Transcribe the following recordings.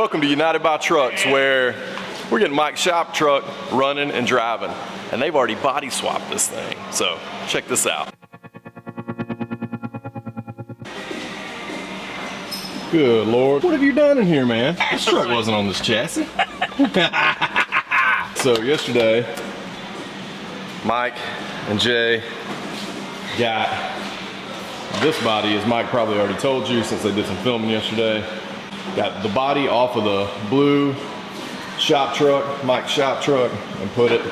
Welcome to United by Trucks, where we're getting Mike's shop truck running and driving, and they've already body swapped this thing. So check this out. Good Lord, what have you done in here, man? This truck wasn't on this chassis. So yesterday, Mike and Jay got this body, as Mike probably already told you since they did some filming yesterday. Got the body off of the blue shop truck, Mike's shop truck, and put it. I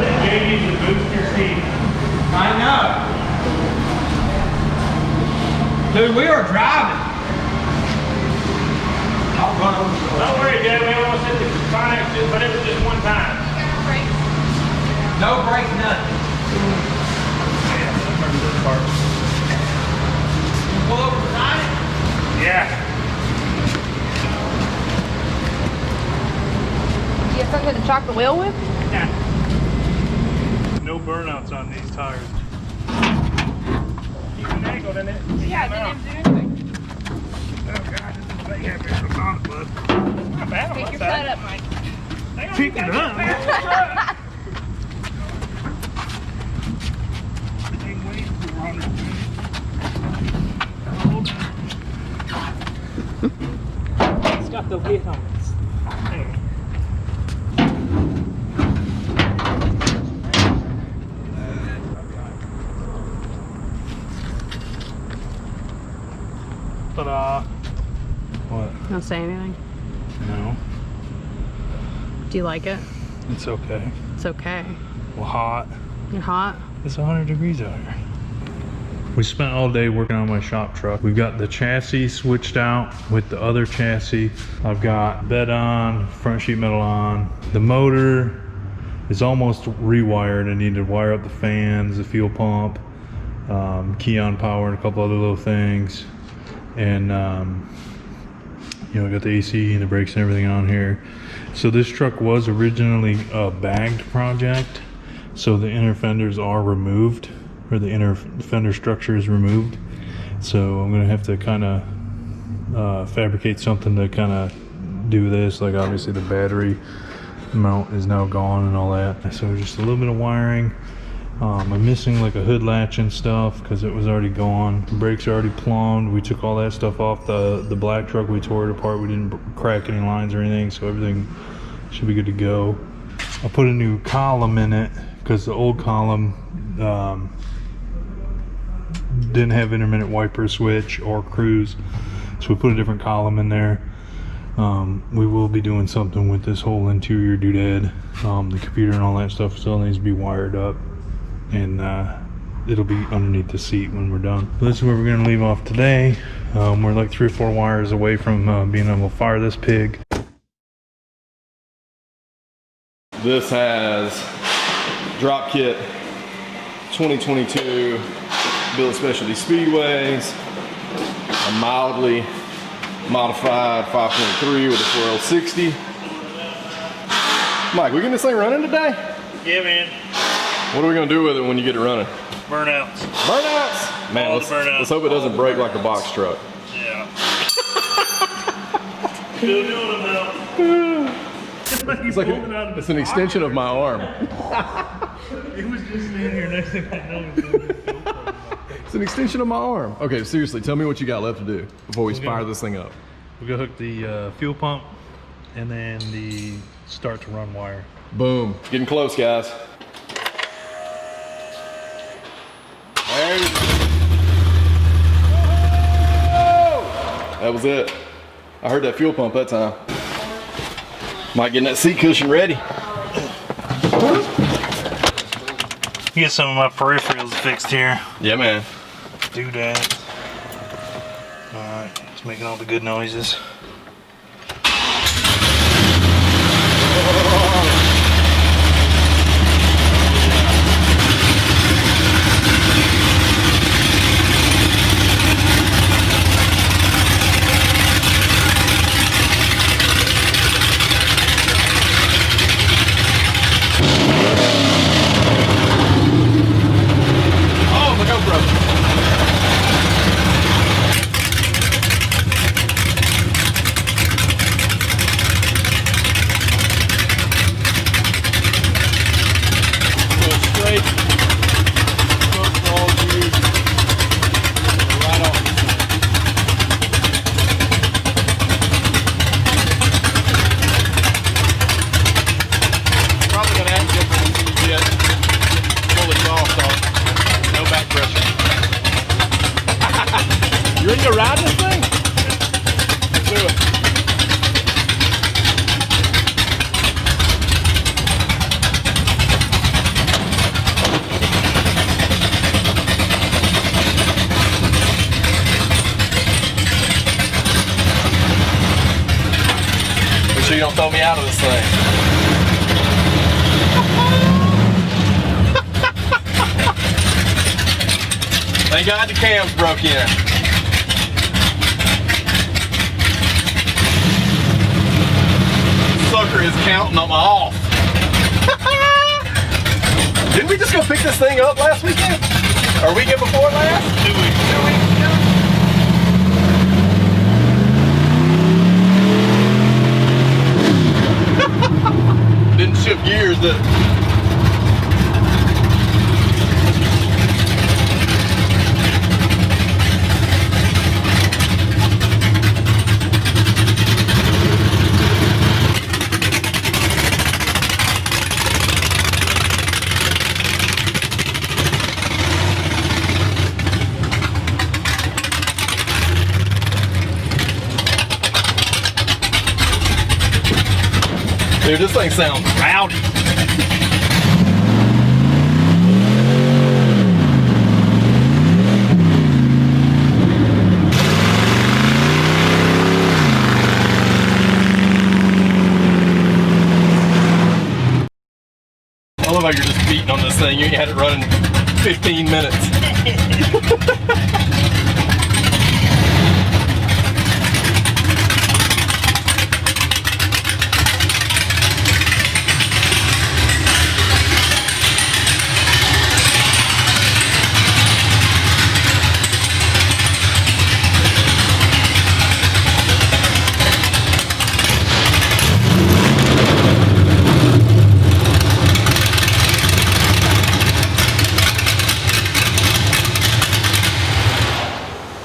think Jay needs to boost your seat. I know. Dude, we are driving. I'll run over. Don't worry, Jay, we don't want to sit the finance, but it was just one time. No brakes, nothing. Pull over beside it? Yeah. You have something to chock the wheel with? Yeah. No burnouts on these tires. Keep them angled in it. Yeah, I didn't do anything. Oh God, this is a big episode on it, bud. Not bad on Pick my your side. butt up, Mike. Pick it up. It's got the lid on it. Ta-da. What? Don't say anything. No. Do you like it? It's okay. It's okay. Well, hot. You're hot? It's 100 degrees out here. We spent all day working on my shop truck. We've got the chassis switched out with the other chassis. I've got bed on, front sheet metal on. The motor is almost rewired. I need to wire up the fans, the fuel pump, key on power, and a couple other little things. And you know, I got the AC and the brakes and everything on here. So this truck was originally a bagged project. So the inner fenders are removed, or the inner fender structure is removed. So I'm gonna have to kind of fabricate something to kind of do this. Like obviously the battery mount is now gone and all that. So just a little bit of wiring. I'm missing like a hood latch and stuff because it was already gone. The brakes are already plumbed. We took all that stuff off the black truck. We tore it apart. We didn't crack any lines or anything, so everything should be good to go. I put a new column in it because the old column didn't have intermittent wiper switch or cruise, so we put a different column in there. We will be doing something with this whole interior doodad. The computer and all that stuff still needs to be wired up, and it'll be underneath the seat when we're done. This is where we're going to leave off today. We're like 3 or 4 wires away from being able to fire this pig. This has drop kit 2022 Bill Specialty Speedways, a mildly modified 5.3 with a 4L60. Mike, we getting this thing running today? Yeah, man. What are we gonna do with it when you get it running? Burnouts. Burnouts? Man, let's hope it doesn't break like a box truck. Yeah. Still doing them now. It's an extension of my arm. It was just standing here next to that. It's an extension of my arm. Okay, seriously, tell me what you got left to do before we fire this thing up. We're gonna hook the fuel pump and then the start to run wire. Boom. Getting close, guys. There it is. That was it. I heard that fuel pump that time. Mike getting that seat cushion ready. Get some of my peripherals fixed here. Yeah, man. Do that. Alright, it's making all the good noises. riding this thing? Let's do it. Make sure you don't throw me out of this thing. Thank God the cams broke in. Sucker is counting on my off. Didn't we just go pick this thing up last weekend? Or weekend before last? 2 weeks. 2 weeks ago. Didn't shift gears, did it? Dude, this thing sounds rowdy. I love how you're just beating on this thing. You had it running 15 minutes.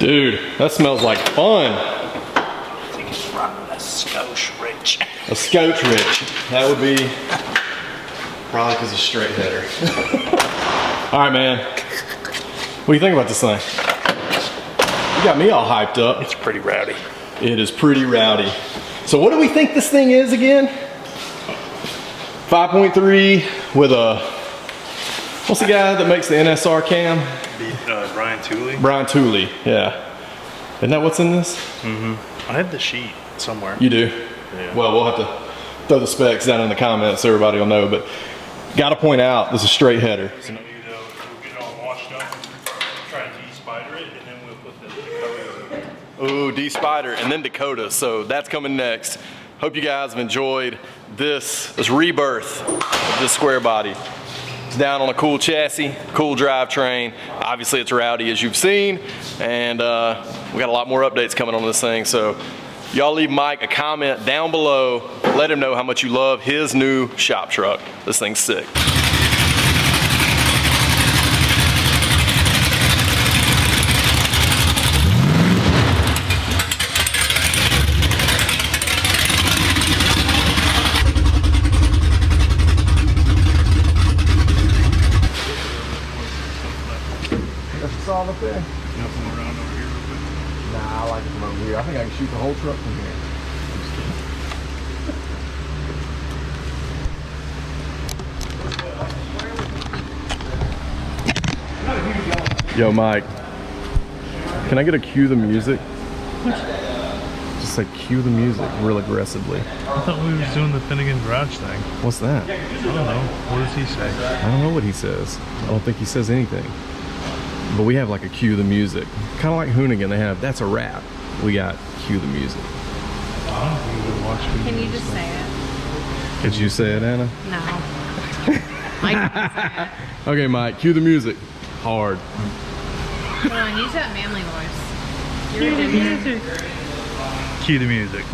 Dude, that smells like fun. I think it's running a Scotch Rich. A Scotch Rich. That would be probably because it's straight header. All right, man. What do you think about this thing? You got me all hyped up. It's pretty rowdy. It is pretty rowdy. So what do we think this thing is again? 5.3 with a, what's the guy that makes the NSR cam? Brian Tooley. Brian Tooley, yeah. Isn't that what's in this? Mm-hmm. I have the sheet somewhere. You do? Yeah. Well, we'll have to throw the specs down in the comments so everybody will know, but gotta point out, this is straight header. We'll get it all washed up, try to de-spider it, and then we'll put the Dakota. Ooh, D-Spider and then Dakota, so that's coming next. Hope you guys have enjoyed this rebirth of this square body. It's down on a cool chassis, cool drivetrain. Obviously it's rowdy as you've seen, and we got a lot more updates coming on this thing, so y'all leave Mike a comment down below. Let him know how much you love his new shop truck. This thing's sick. All up there? Nothing around over here real quick. Nah, I like it from over here. I think I can shoot the whole truck from here. Yo, Mike. Can I get a cue the music? Just like cue the music real aggressively. I thought we was doing the Finnegan Garage thing. What's that? I don't know. What does he say? I don't know what he says. I don't think he says anything. But we have like a cue the music. Kind of like Hoonigan, they have, that's a wrap. We got cue the music. Can you just say it? Did you say it, Anna? No. Mike can say it. Okay, Mike, cue the music. Hard. Come on, use that manly voice. You're a ginger. Cue the music.